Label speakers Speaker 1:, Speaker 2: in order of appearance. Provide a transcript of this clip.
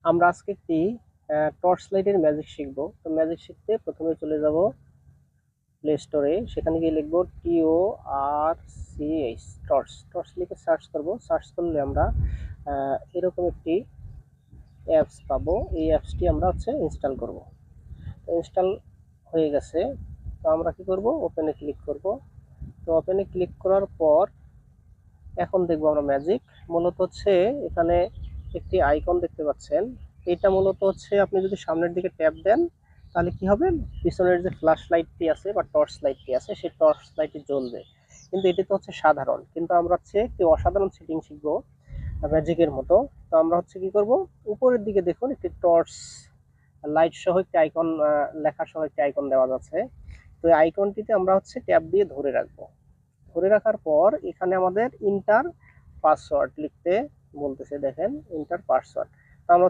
Speaker 1: আমরা আজকে একটি টর্চ লাইটের ম্যাজিক শিখবো। তো ম্যাজিক শিখতে প্রথমে চলে যাব প্লে স্টোরে, সেখানে গিয়ে লিখবো TORCH, টর্চ। টর্চ লিখে সার্চ করব। সার্চ করলে আমরা এরকম একটি অ্যাপস পাবো। এই অ্যাপসটি আমরা ইনস্টল করব। তো ইনস্টল হয়ে গেছে। তো আমরা কি করব, ওপেনে ক্লিক করব। তো ওপেনে ক্লিক করার পর এখন দেখবো আমরা ম্যাজিক। মূলত এখানে একটি আইকন দেখতে পাচ্ছেন। এটা মূলত আপনি যদি সামনের দিকে ট্যাপ দেন তাহলে কি হবে, পিছনের যে ফ্ল্যাশ লাইটটি আছে বা টর্চ লাইটটি আছে সেই টর্চ লাইটটি জ্বলবে। কিন্তু এটি তো সাধারণ, কিন্তু আমরা একটি অসাধারণ সেটিং শিখবো ম্যাজিকের মতো। তো আমরা কি করব, উপরের দিকে দেখুন একটি টর্চ লাইট সহ একটি আইকন, লেখা সহ একটি আইকন দেওয়া যাচ্ছে। তো এই আইকনটিতে আমরা ট্যাপ দিয়ে ধরে রাখবো। ধরে রাখার পর এখানে আমাদের ইন্টার পাসওয়ার্ড লিখতে বলতেছে, দেখেন ইন্টার পাসওয়ার্ড।